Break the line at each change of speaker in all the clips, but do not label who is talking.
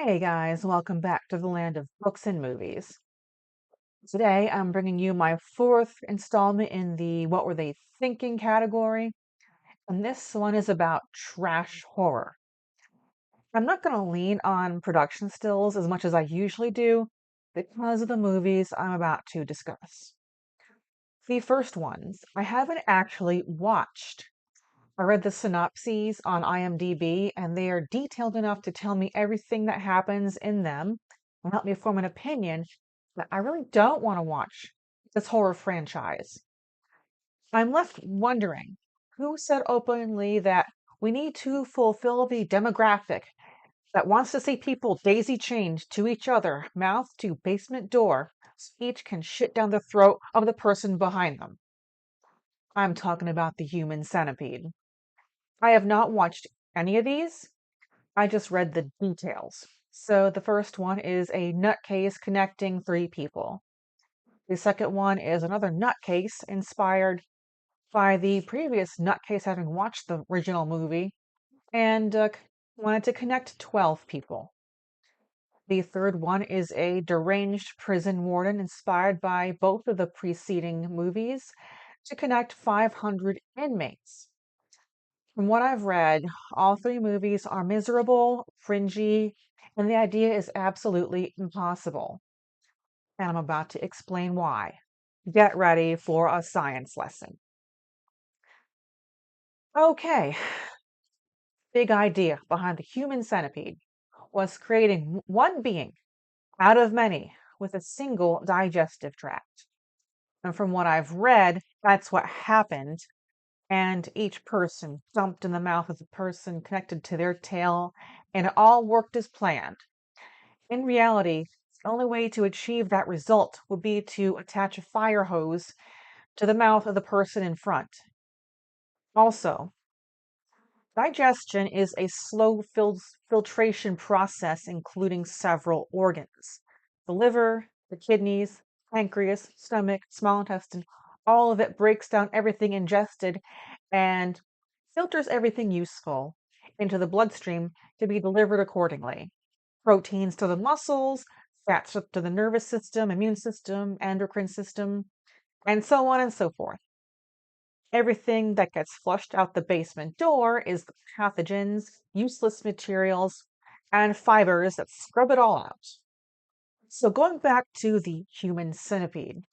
Hey guys, welcome back to the land of books and movies. Today I'm bringing you my fourth installment in the What Were They Thinking category, and this one is about trash horror. I'm not going to lean on production stills as much as I usually do because of the movies I'm about to discuss. The first ones I haven't actually watched. I read the synopses on IMDb, and they are detailed enough to tell me everything that happens in them and help me form an opinion, but I really don't want to watch this horror franchise. I'm left wondering who said openly that we need to fulfill the demographic that wants to see people daisy chained to each other, mouth to basement door, so each can shit down the throat of the person behind them. I'm talking about the human centipede. I have not watched any of these. I just read the details. So the first one is a nutcase connecting three people. The second one is another nutcase inspired by the previous nutcase having watched the original movie and wanted to connect 12 people. The third one is a deranged prison warden inspired by both of the preceding movies to connect 500 inmates. From what I've read, all three movies are miserable, cringy, and the idea is absolutely impossible. And I'm about to explain why. Get ready for a science lesson. Okay, big idea behind the human centipede was creating one being out of many with a single digestive tract. And from what I've read, that's what happened. And each person dumped in the mouth of the person connected to their tail, and it all worked as planned. In reality, the only way to achieve that result would be to attach a fire hose to the mouth of the person in front. Also, digestion is a slow filtration process including several organs. The liver, the kidneys, pancreas, stomach, small intestine, all of it breaks down everything ingested and filters everything useful into the bloodstream to be delivered accordingly. Proteins to the muscles, fats to the nervous system, immune system, endocrine system, and so on and so forth. Everything that gets flushed out the basement door is the pathogens, useless materials, and fibers that scrub it all out. So, going back to the human centipede,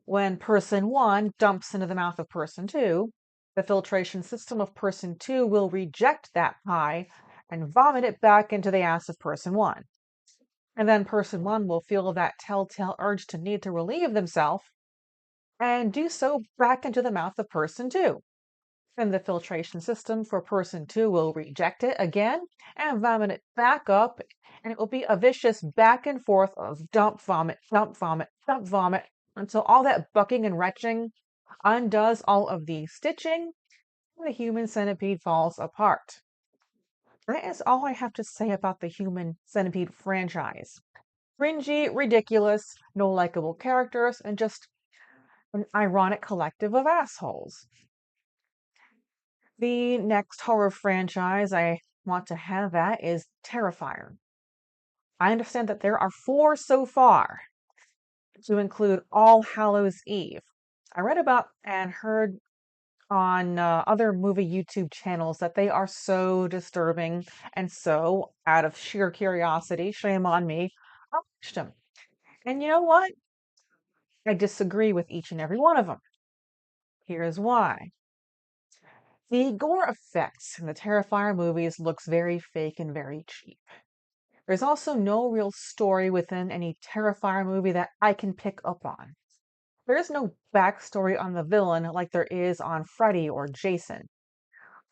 when person one dumps into the mouth of person two, the filtration system of person two will reject that pie and vomit it back into the ass of person one. And then person one will feel that telltale urge to need to relieve themselves and do so back into the mouth of person two. Then the filtration system for person two will reject it again and vomit it back up, and it will be a vicious back and forth of dump, vomit, dump, vomit, dump, vomit, until all that bucking and retching undoes all of the stitching and the human centipede falls apart. That is all I have to say about the human centipede franchise. Cringy, ridiculous, no likable characters, and just an ironic collective of assholes. The next horror franchise I want to have at is Terrifier. I understand that there are four so far, to include All Hallows Eve. I read about and heard on other movie YouTube channels that they are so disturbing, and so, out of sheer curiosity, shame on me, I watched them. And you know what? I disagree with each and every one of them. Here's why. The gore effects in the Terrifier movies looks very fake and very cheap. There's also no real story within any Terrifier movie that I can pick up on. There is no backstory on the villain like there is on Freddy or Jason.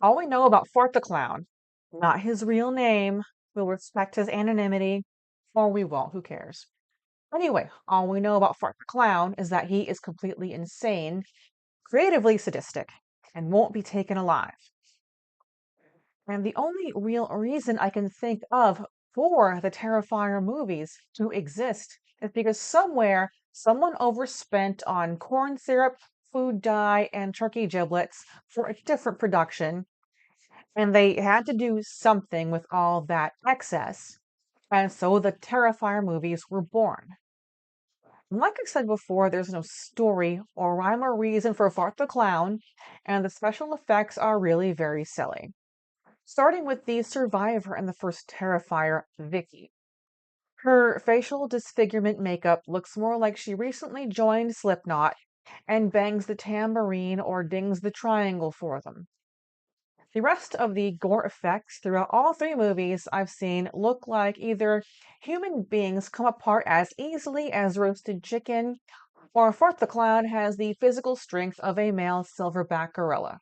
All we know about Fort the Clown, not his real name, we'll respect his anonymity, or we won't, who cares? Anyway, all we know about Fort the Clown is that he is completely insane, creatively sadistic, and won't be taken alive. And the only real reason I can think of for the Terrifier movies to exist is because somewhere someone overspent on corn syrup, food dye, and turkey giblets for a different production, and they had to do something with all that excess. And so the Terrifier movies were born. Like I said before, there's no story or rhyme or reason for Fart the Clown, and the special effects are really very silly. Starting with the survivor in the first Terrifier, Vicky. Her facial disfigurement makeup looks more like she recently joined Slipknot and bangs the tambourine or dings the triangle for them. The rest of the gore effects throughout all three movies I've seen look like either human beings come apart as easily as roasted chicken, or Fort the Clown has the physical strength of a male silverback gorilla.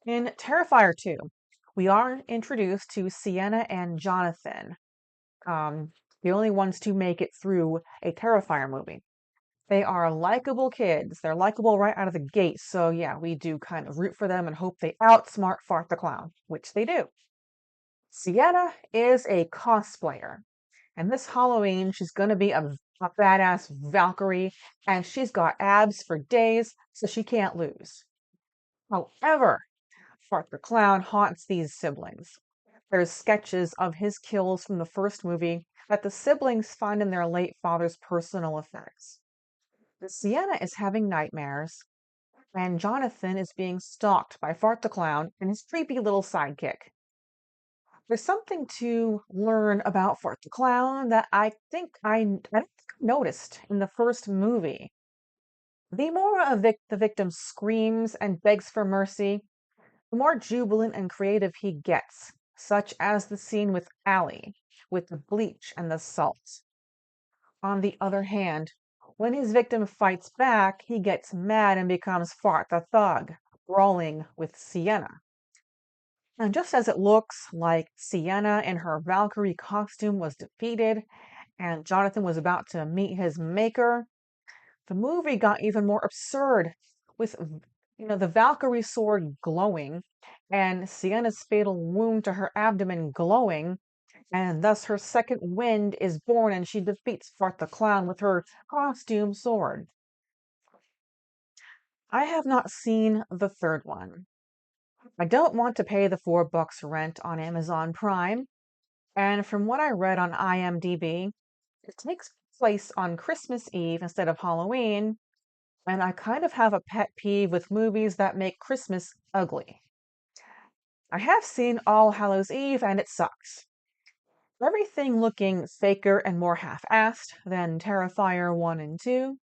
In Terrifier 2, we are introduced to Sienna and Jonathan, the only ones to make it through a Terrifier movie. They are likable kids. They're likable right out of the gate. So, yeah, we do kind of root for them and hope they outsmart Fart the Clown, which they do. Sienna is a cosplayer. And this Halloween, she's going to be a badass Valkyrie, and she's got abs for days, so she can't lose. However, Fart the Clown haunts these siblings. There's sketches of his kills from the first movie that the siblings find in their late father's personal effects. Sienna is having nightmares, and Jonathan is being stalked by Fart the Clown and his creepy little sidekick. There's something to learn about Fart the Clown that I don't think I noticed in the first movie. The more the victim screams and begs for mercy, the more jubilant and creative he gets, such as the scene with Allie, with the bleach and the salt. On the other hand, when his victim fights back, he gets mad and becomes Fart the Thug, brawling with Sienna. And just as it looks like Sienna in her Valkyrie costume was defeated and Jonathan was about to meet his maker, the movie got even more absurd with the Valkyrie sword glowing and Sienna's fatal wound to her abdomen glowing, and thus her second wind is born and she defeats Fart the Clown with her costume sword. I have not seen the third one. I don't want to pay the $4 rent on Amazon Prime, and from what I read on IMDb, it takes place on Christmas Eve instead of Halloween, and I kind of have a pet peeve with movies that make Christmas ugly. I have seen All Hallows Eve and it sucks. Everything looking faker and more half-assed than Terrifier 1 and 2,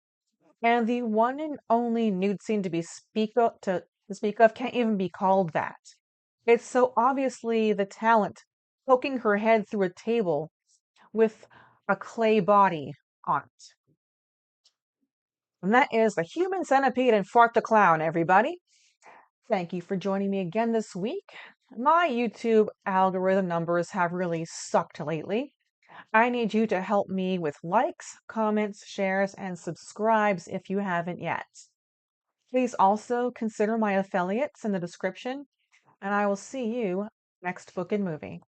and the one and only nude scene to speak of can't even be called that. It's so obviously the talent poking her head through a table with a clay body on it. And that is the Human Centipede and Fart the Clown, everybody. Thank you for joining me again this week. My YouTube algorithm numbers have really sucked lately. I need you to help me with likes, comments, shares, and subscribes if you haven't yet. Please also consider my affiliates in the description, and I will see you next book and movie.